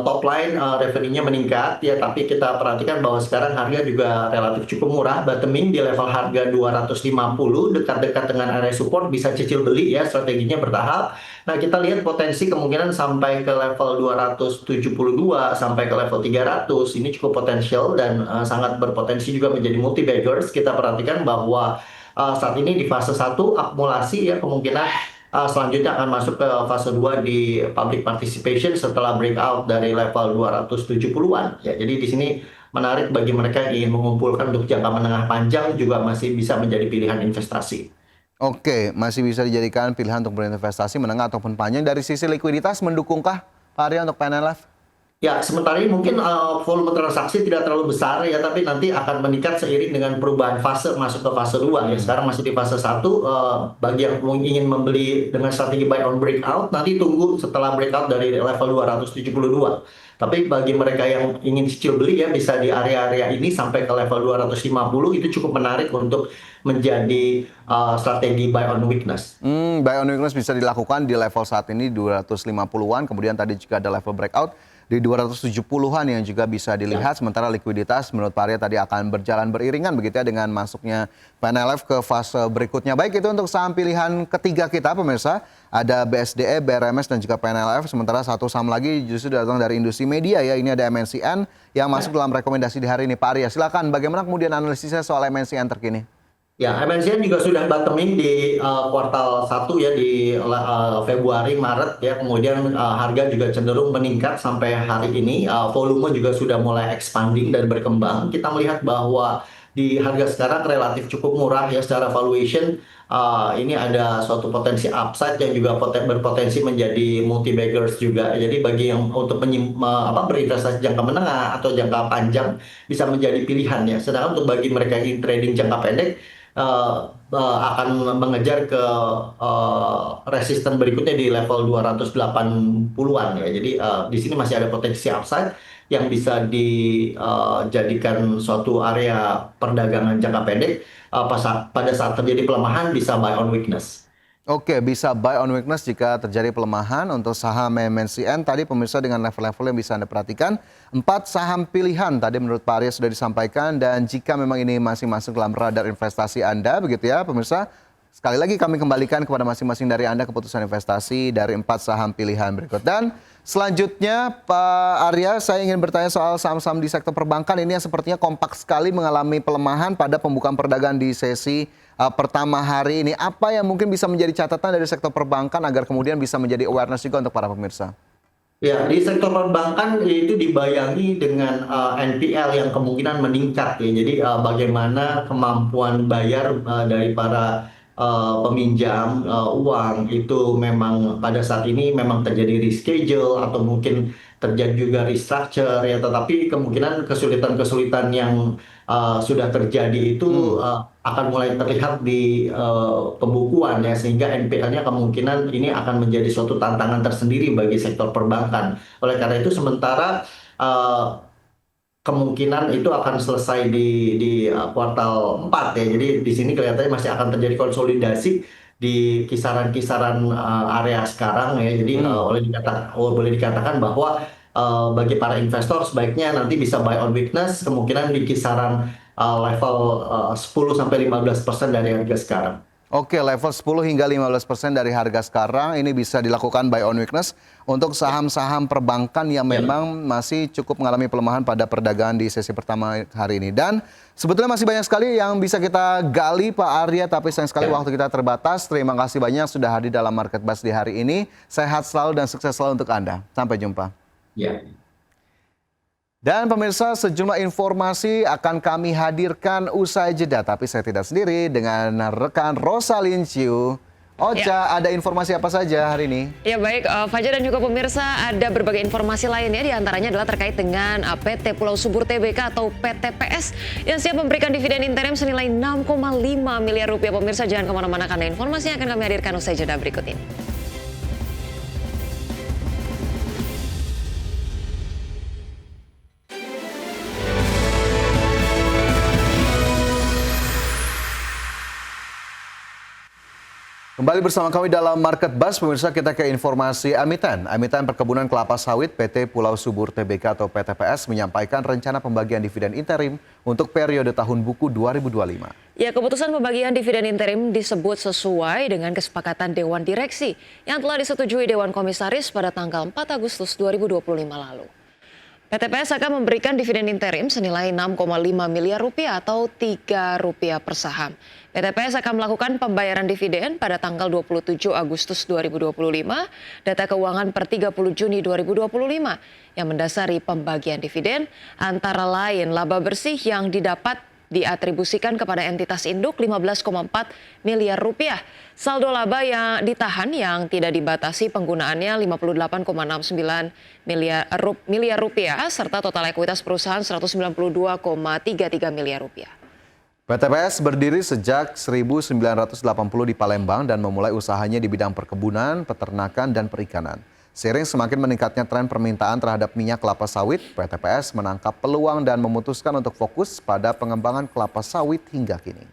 Speaker 5: top line revenue-nya meningkat ya, tapi kita perhatikan bahwa sekarang harga juga relatif cukup murah, bottoming di level harga 250, dekat-dekat dengan area support, bisa cicil beli ya, strateginya bertahap. Nah, kita lihat potensi kemungkinan sampai ke level 272 sampai ke level 300, ini cukup potensial dan sangat berpotensi juga menjadi multi baggers. Kita perhatikan bahwa saat ini di fase 1 akumulasi ya, kemungkinan selanjutnya akan masuk ke fase 2 di public participation setelah breakout dari level 270-an. Ya, jadi di sini menarik bagi mereka yang ingin mengumpulkan untuk jangka menengah panjang, juga masih bisa menjadi pilihan investasi.
Speaker 1: Oke, masih bisa dijadikan pilihan untuk berinvestasi menengah ataupun panjang. Dari sisi likuiditas, mendukungkah Pak Arya untuk PNLF?
Speaker 5: Ya, sementara ini mungkin volume transaksi tidak terlalu besar ya, tapi nanti akan meningkat seiring dengan perubahan fase masuk ke fase 2 ya. Sekarang masih di fase 1, bagi yang ingin membeli dengan strategi buy on breakout, nanti tunggu setelah breakout dari level 272. Tapi bagi mereka yang ingin cicil beli ya, bisa di area-area ini sampai ke level 250, itu cukup menarik untuk menjadi strategi buy on weakness.
Speaker 1: Buy on weakness bisa dilakukan di level saat ini 250-an, kemudian tadi juga ada level breakout di 270-an yang juga bisa dilihat. Sementara likuiditas menurut Pak Arya tadi akan berjalan beriringan begitu ya dengan masuknya PNLF ke fase berikutnya. Baik, itu untuk saham pilihan ketiga kita pemirsa. Ada BSDE, BRMS dan juga PNLF. Sementara satu saham lagi justru datang dari industri media ya. Ini ada MNCN yang masuk dalam rekomendasi di hari ini. Pak Arya, silakan bagaimana kemudian analisisnya soal MNCN terkini?
Speaker 5: Ya, MNCN juga sudah bottoming di kuartal 1 ya, di Februari, Maret ya. Kemudian harga juga cenderung meningkat sampai hari ini. Volume juga sudah mulai expanding dan berkembang. Kita melihat bahwa di harga sekarang relatif cukup murah ya secara valuation. Ini ada suatu potensi upside yang juga berpotensi menjadi multi baggers juga. Jadi bagi yang untuk berinvestasi jangka menengah atau jangka panjang bisa menjadi pilihan ya. Sedangkan untuk bagi mereka yang trading jangka pendek, akan mengejar ke resisten berikutnya di level 280-an ya. Jadi di sini masih ada potensi upside yang bisa dijadikan suatu area perdagangan jangka pendek. Pada saat terjadi pelemahan bisa buy on weakness.
Speaker 1: Oke, bisa buy on weakness jika terjadi pelemahan. Untuk saham MNCN tadi pemirsa dengan level-level yang bisa Anda perhatikan, 4 saham pilihan tadi menurut Pak Arya sudah disampaikan, dan jika memang ini masih masuk dalam radar investasi Anda begitu ya pemirsa, sekali lagi kami kembalikan kepada masing-masing dari Anda keputusan investasi dari 4 saham pilihan berikut. Dan selanjutnya Pak Arya, saya ingin bertanya soal saham-saham di sektor perbankan ini yang sepertinya kompak sekali mengalami pelemahan pada pembukaan perdagangan di sesi pertama hari ini. Apa yang mungkin bisa menjadi catatan dari sektor perbankan agar kemudian bisa menjadi awareness juga untuk para pemirsa?
Speaker 5: Ya, di sektor perbankan itu dibayangi dengan NPL yang kemungkinan meningkat ya. Jadi bagaimana kemampuan bayar dari para peminjam uang itu memang pada saat ini memang terjadi reschedule atau mungkin terjadi juga restructure ya, tetapi kemungkinan kesulitan-kesulitan yang sudah terjadi itu akan mulai terlihat di pembukuan ya, sehingga NPL-nya kemungkinan ini akan menjadi suatu tantangan tersendiri bagi sektor perbankan. Oleh karena itu sementara kemungkinan itu akan selesai di kuartal 4 ya. Jadi di sini kelihatannya masih akan terjadi konsolidasi di kisaran-kisaran area sekarang ya. Jadi boleh dikatakan bahwa bagi para investor sebaiknya nanti bisa buy on weakness, kemungkinan di kisaran level 10-15% dari harga sekarang.
Speaker 1: Oke, level 10 hingga 15% dari harga sekarang ini bisa dilakukan buy on weakness untuk saham-saham perbankan yang memang masih cukup mengalami pelemahan pada perdagangan di sesi pertama hari ini. Dan sebetulnya masih banyak sekali yang bisa kita gali Pak Arya, tapi sayang sekali waktu kita terbatas. Terima kasih banyak sudah hadir dalam Market Buzz di hari ini. Sehat selalu dan sukses selalu untuk Anda. Sampai jumpa.
Speaker 5: Ya.
Speaker 1: Dan pemirsa, sejumlah informasi akan kami hadirkan usai jeda. Tapi saya tidak sendiri dengan rekan Rosalyn Chiu. Ocha, ada informasi apa saja hari ini?
Speaker 2: Ya baik, Fajar dan juga pemirsa, ada berbagai informasi lainnya. Di antaranya adalah terkait dengan PT Pulau Subur Tbk atau PTPS yang siap memberikan dividen interim senilai 6,5 miliar rupiah. Pemirsa jangan kemana-mana karena informasi yang akan kami hadirkan usai jeda berikut ini.
Speaker 1: Kembali bersama kami dalam Market Buzz, pemirsa, kita ke informasi Emiten. Emiten Perkebunan Kelapa Sawit PT Pulau Subur Tbk atau PTPS menyampaikan rencana pembagian dividen interim untuk periode tahun buku 2025.
Speaker 2: Ya, keputusan pembagian dividen interim disebut sesuai dengan kesepakatan Dewan Direksi yang telah disetujui Dewan Komisaris pada tanggal 4 Agustus 2025 lalu. PTPS akan memberikan dividen interim senilai 6,5 miliar rupiah atau Rp3 per saham. PTPS akan melakukan pembayaran dividen pada tanggal 27 Agustus 2025, data keuangan per 30 Juni 2025, yang mendasari pembagian dividen antara lain laba bersih yang didapat diatribusikan kepada entitas induk 15,4 miliar rupiah. Saldo laba yang ditahan yang tidak dibatasi penggunaannya 58,69 miliar rupiah serta total ekuitas perusahaan 192,33 miliar rupiah.
Speaker 1: PTPS berdiri sejak 1980 di Palembang dan memulai usahanya di bidang perkebunan, peternakan, dan perikanan. Seiring semakin meningkatnya tren permintaan terhadap minyak kelapa sawit, PTPS menangkap peluang dan memutuskan untuk fokus pada pengembangan kelapa sawit hingga kini.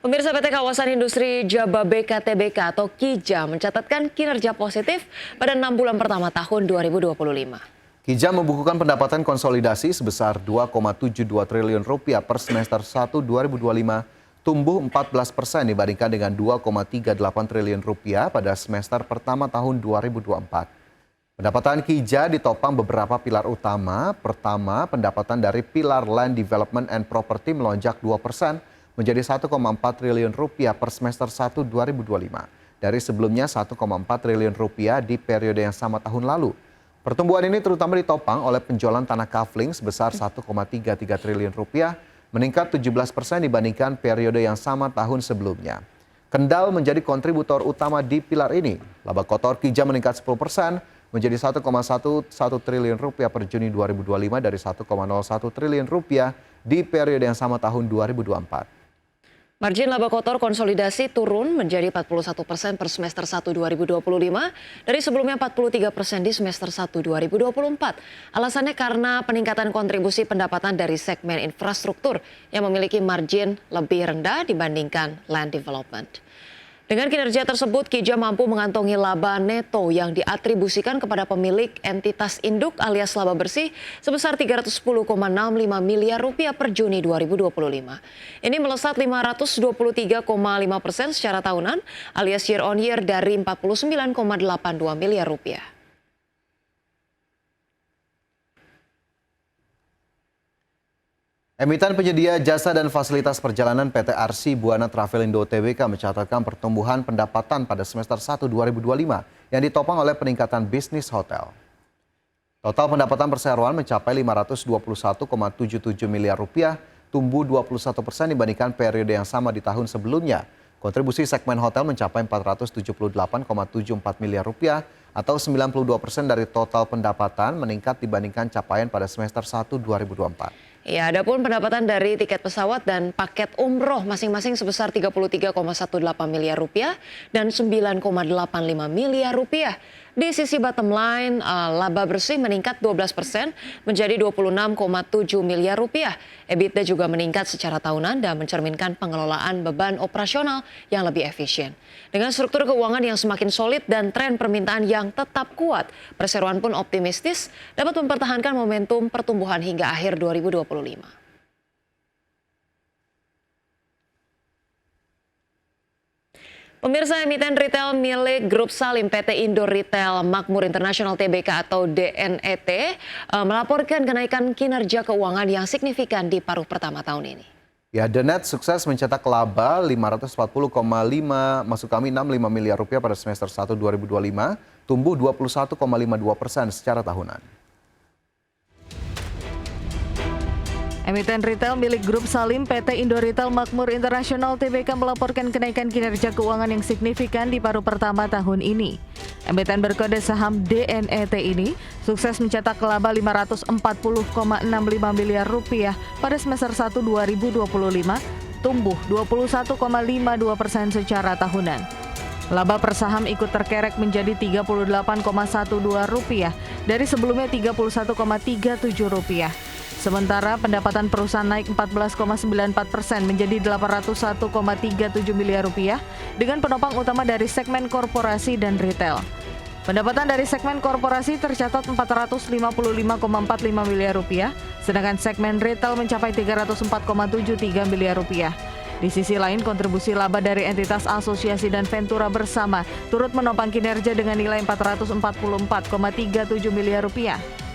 Speaker 2: Pemirsa, PT Kawasan Industri Jababeka Tbk atau KIJA mencatatkan kinerja positif pada 6 bulan pertama tahun 2025.
Speaker 1: KIJA membukukan pendapatan konsolidasi sebesar 2,72 triliun rupiah per semester 1 2025, tumbuh 14% dibandingkan dengan 2,38 triliun rupiah pada semester pertama tahun 2024. Pendapatan KIJA ditopang beberapa pilar utama. Pertama, pendapatan dari pilar Land Development and Property melonjak 2% menjadi 1,4 triliun rupiah per semester 1 2025 dari sebelumnya 1,4 triliun rupiah di periode yang sama tahun lalu. Pertumbuhan ini terutama ditopang oleh penjualan tanah kafling sebesar 1,33 triliun rupiah, meningkat 17% dibandingkan periode yang sama tahun sebelumnya. Kendal menjadi kontributor utama di pilar ini. Laba kotor KIJA meningkat 10% menjadi 1,11 triliun rupiah per Juni 2025 dari 1,01 triliun rupiah di periode yang sama tahun 2024.
Speaker 2: Margin laba kotor konsolidasi turun menjadi 41% per semester 1 2025 dari sebelumnya 43% di semester 1 2024. Alasannya karena peningkatan kontribusi pendapatan dari segmen infrastruktur yang memiliki margin lebih rendah dibandingkan land development. Dengan kinerja tersebut, KIJA mampu mengantongi laba neto yang diatribusikan kepada pemilik entitas induk alias laba bersih sebesar 310,65 miliar rupiah per Juni 2025. Ini melesat 523,5% secara tahunan alias year on year dari 49,82 miliar rupiah.
Speaker 1: Emiten penyedia jasa dan fasilitas perjalanan PT Arsi Buana Travelindo Tbk mencatatkan pertumbuhan pendapatan pada semester 1 2025 yang ditopang oleh peningkatan bisnis hotel. Total pendapatan perseroan mencapai 521,77 miliar rupiah, tumbuh 21% dibandingkan periode yang sama di tahun sebelumnya. Kontribusi segmen hotel mencapai 478,74 miliar rupiah atau 92% dari total pendapatan, meningkat dibandingkan capaian pada semester 1 2024.
Speaker 2: Ya, adapun pendapatan dari tiket pesawat dan paket umroh masing-masing sebesar 33,18 miliar rupiah dan 9,85 miliar rupiah. Di sisi bottom line, laba bersih meningkat 12% menjadi 26,7 miliar rupiah. EBITDA juga meningkat secara tahunan dan mencerminkan pengelolaan beban operasional yang lebih efisien. Dengan struktur keuangan yang semakin solid dan tren permintaan yang tetap kuat, perseroan pun optimistis dapat mempertahankan momentum pertumbuhan hingga akhir 2025. Pemirsa, emiten retail milik Grup Salim PT Indo Retail Makmur International Tbk atau DNET melaporkan kenaikan kinerja keuangan yang signifikan di paruh pertama tahun ini.
Speaker 1: Ya, DNET sukses mencetak laba 65 miliar rupiah pada semester 1 2025, tumbuh 21,52% secara tahunan.
Speaker 4: Emiten retail milik Grup Salim PT Indo Retail Makmur International Tbk melaporkan kenaikan kinerja keuangan yang signifikan di paruh pertama tahun ini. Emiten berkode saham DNET ini sukses mencetak laba 540,65 miliar rupiah pada semester 1 2025, tumbuh 21,52% secara tahunan. Laba per saham ikut terkerek menjadi Rp38,12 dari sebelumnya Rp31,37. Sementara pendapatan perusahaan naik 14,94% menjadi Rp801,37 miliar dengan penopang utama dari segmen korporasi dan retail. Pendapatan dari segmen korporasi tercatat Rp455,45 miliar, sedangkan segmen retail mencapai Rp304,73 miliar. Di sisi lain, kontribusi laba dari entitas asosiasi dan ventura bersama turut menopang kinerja dengan nilai Rp444,37 miliar.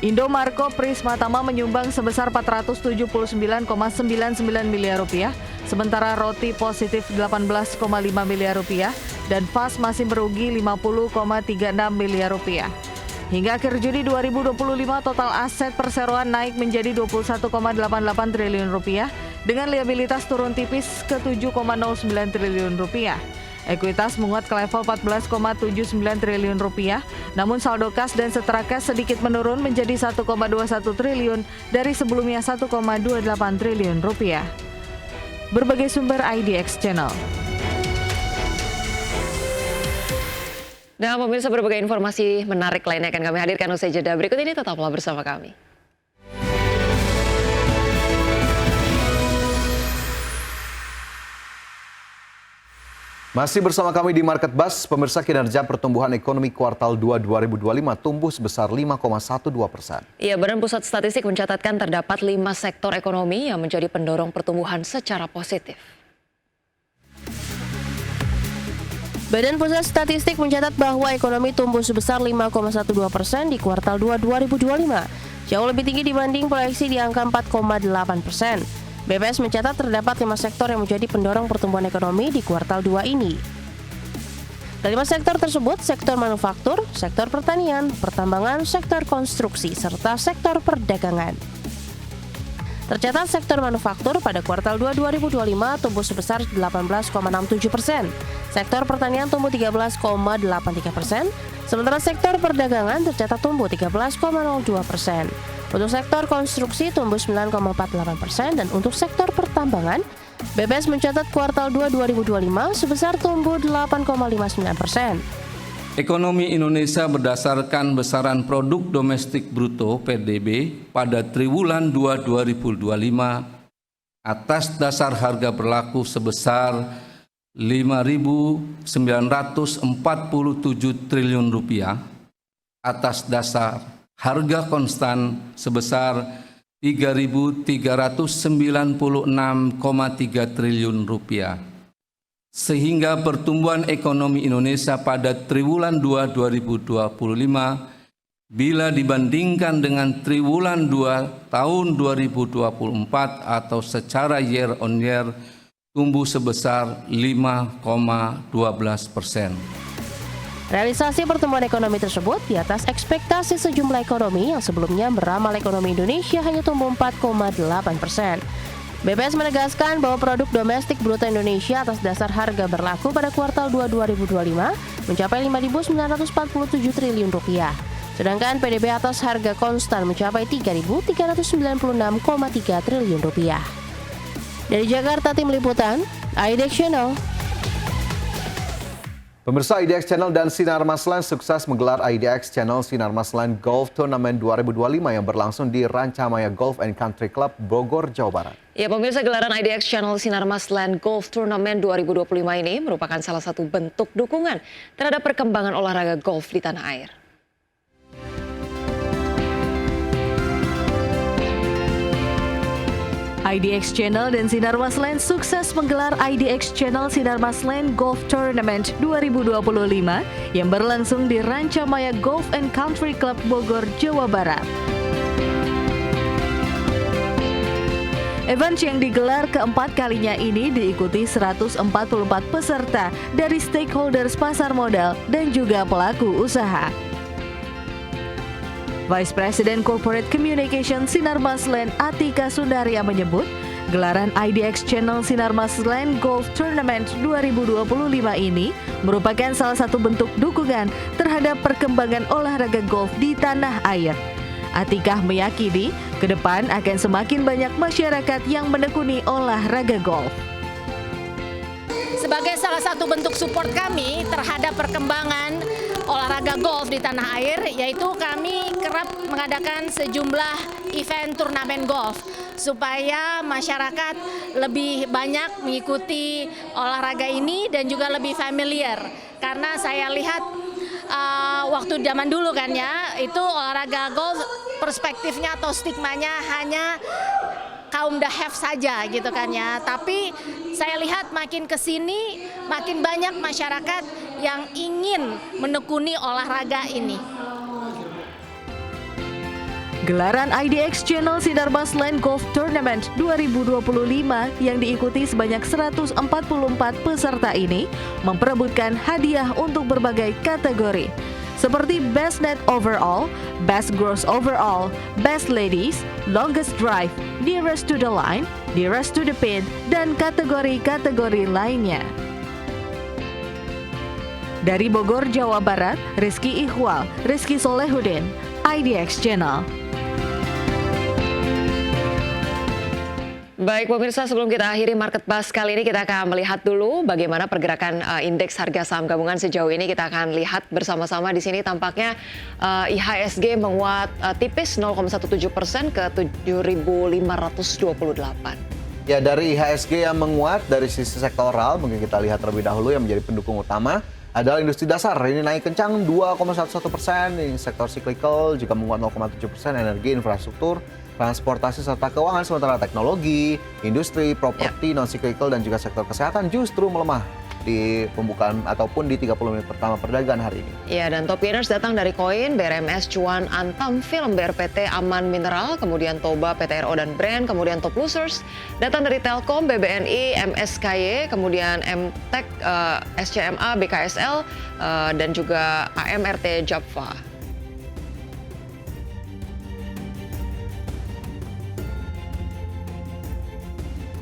Speaker 4: Indomarko Prisma Tama menyumbang sebesar Rp479,99 miliar, sementara Roti positif Rp18,5 miliar dan FAS masih merugi Rp50,36 miliar. Hingga akhir Juni 2025, total aset perseroan naik menjadi Rp21,88 triliun dengan liabilitas turun tipis ke Rp7,09 triliun. Ekuitas menguat ke level Rp14,79 triliun, namun saldo kas dan setara kas sedikit menurun menjadi Rp1,21 triliun dari sebelumnya Rp1,28 triliun. Berbagai sumber IDX Channel.
Speaker 2: Dan pemirsa, berbagai informasi menarik lainnya akan kami hadirkan usai jeda berikut ini, tetaplah bersama kami.
Speaker 1: Masih bersama kami di Market Buzz, pemirsa, kinerja pertumbuhan ekonomi kuartal 2 2025 tumbuh sebesar 5,12%.
Speaker 2: Iya, Badan Pusat Statistik mencatatkan terdapat 5 sektor ekonomi yang menjadi pendorong pertumbuhan secara positif.
Speaker 6: Badan Pusat Statistik mencatat bahwa ekonomi tumbuh sebesar 5,12% di kuartal 2 2025, jauh lebih tinggi dibanding proyeksi di angka 4,8%. BPS mencatat terdapat 5 sektor yang menjadi pendorong pertumbuhan ekonomi di kuartal 2 ini. Kelima sektor tersebut, sektor manufaktur, sektor pertanian, pertambangan, sektor konstruksi, serta sektor perdagangan. Tercatat sektor manufaktur pada kuartal 2 2025 tumbuh sebesar 18,67%. Sektor pertanian tumbuh 13,83%, sementara sektor perdagangan tercatat tumbuh 13,02%. Untuk sektor konstruksi tumbuh 9,48% dan untuk sektor pertambangan, BPS mencatat kuartal 2 2025 sebesar tumbuh 8,59%.
Speaker 7: Ekonomi Indonesia berdasarkan besaran produk domestik bruto (PDB) pada triwulan 2 2025 atas dasar harga berlaku sebesar Rp5.947 triliun, atas dasar harga konstan sebesar Rp3.396,3 triliun. Sehingga pertumbuhan ekonomi Indonesia pada triwulan 2 2025 bila dibandingkan dengan triwulan 2 tahun 2024 atau secara year on year tumbuh sebesar 5,12%.
Speaker 6: Realisasi pertumbuhan ekonomi tersebut di atas ekspektasi sejumlah ekonomi yang sebelumnya meramal ekonomi Indonesia hanya tumbuh 4,8%. BPS menegaskan bahwa produk domestik bruto Indonesia atas dasar harga berlaku pada kuartal 2 2025 mencapai Rp5.947 triliun. Sedangkan PDB atas harga konstan mencapai Rp3.396,3 triliun. Dari Jakarta, tim liputan IDX Channel.
Speaker 1: Pemirsa, IDX Channel dan Sinar Masland sukses menggelar IDX Channel Sinar Masland Golf Tournament 2025 yang berlangsung di Rancamaya Golf and Country Club, Bogor, Jawa Barat.
Speaker 2: Ya, pemirsa, gelaran IDX Channel Sinar Masland Golf Tournament 2025 ini merupakan salah satu bentuk dukungan terhadap perkembangan olahraga golf di tanah air.
Speaker 4: IDX Channel dan Sinar Masland sukses menggelar IDX Channel Sinar Masland Golf Tournament 2025 yang berlangsung di Rancamaya Golf and Country Club Bogor, Jawa Barat. Event yang digelar keempat kalinya ini diikuti 144 peserta dari stakeholders pasar modal dan juga pelaku usaha. Vice President Corporate Communication Sinar Masland Atika Sundaria menyebut, gelaran IDX Channel Sinar Masland Golf Tournament 2025 ini merupakan salah satu bentuk dukungan terhadap perkembangan olahraga golf di tanah air. Atika meyakini ke depan akan semakin banyak masyarakat yang menekuni olahraga golf.
Speaker 8: Sebagai salah satu bentuk support kami terhadap perkembangan olahraga golf di tanah air, yaitu kami kerap mengadakan sejumlah event turnamen golf supaya masyarakat lebih banyak mengikuti olahraga ini dan juga lebih familiar. Karena saya lihat waktu zaman dulu kan ya, itu olahraga golf perspektifnya atau stigmanya hanya kaum dahaf saja gitu kan ya. Tapi saya lihat makin kesini makin banyak masyarakat yang ingin menekuni olahraga ini.
Speaker 4: Gelaran IDX Channel Sinar Masland Golf Tournament 2025 yang diikuti sebanyak 144 peserta ini memperebutkan hadiah untuk berbagai kategori seperti Best Net Overall, Best Gross Overall, Best Ladies, Longest Drive, Nearest to the Line, Nearest to the Pin, dan kategori-kategori lainnya. Dari Bogor, Jawa Barat, Rizky Ihwal, Rizky Solehudin, IDX Channel.
Speaker 2: Baik pemirsa, sebelum kita akhiri Market Buzz kali ini, kita akan melihat dulu bagaimana pergerakan indeks harga saham gabungan sejauh ini. Kita akan lihat bersama-sama di sini tampaknya IHSG menguat tipis 0,17% ke 7.528.
Speaker 1: Ya, dari IHSG yang menguat dari sisi sektoral, mungkin kita lihat terlebih dahulu yang menjadi pendukung utama adalah industri dasar. Ini naik kencang 2,11%, ini sektor cyclical juga menguat 0,7%, energi, infrastruktur, transportasi serta keuangan, sementara teknologi, industri, properti, non-cyclical dan juga sektor kesehatan justru melemah di pembukaan ataupun di 30 menit pertama perdagangan hari ini.
Speaker 2: Ya, dan top gainers datang dari Koin, BRMS, Cuan, Antam, Film, BRPT, Aman Mineral, kemudian Toba, PTRO dan Brand, kemudian top losers datang dari Telkom, BBNI, MSKY, kemudian MTEK, SCMA, BKSL, dan juga AMRT Japfa.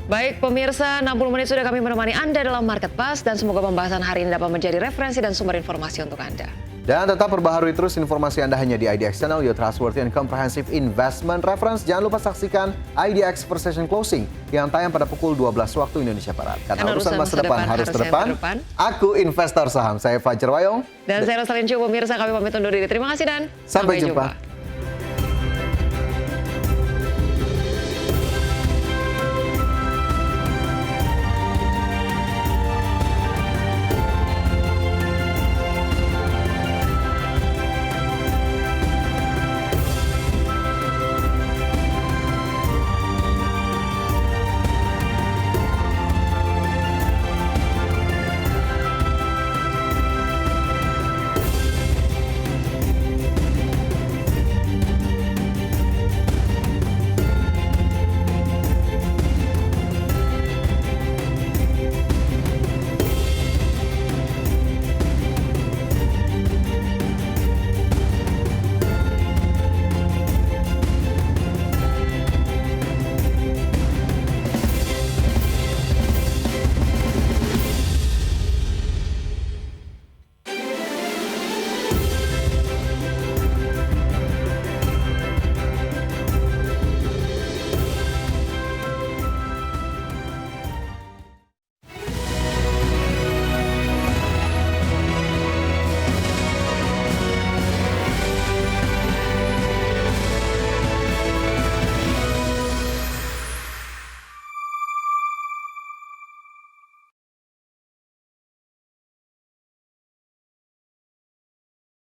Speaker 2: Baik pemirsa, 60 menit sudah kami menemani Anda dalam Market Buzz dan semoga pembahasan hari ini dapat menjadi referensi dan sumber informasi untuk Anda.
Speaker 1: Dan tetap perbaharui terus informasi Anda hanya di IDX Channel, your trustworthy and comprehensive investment reference. Jangan lupa saksikan IDX Precision Closing yang tayang pada pukul 12 waktu Indonesia Barat. Karena urusan masa depan harus terdepan. Aku investor saham, saya Fajar Wayong.
Speaker 2: Dan saya Rosalyn Chu, pemirsa kami pamit undur diri. Terima kasih dan
Speaker 1: sampai jumpa.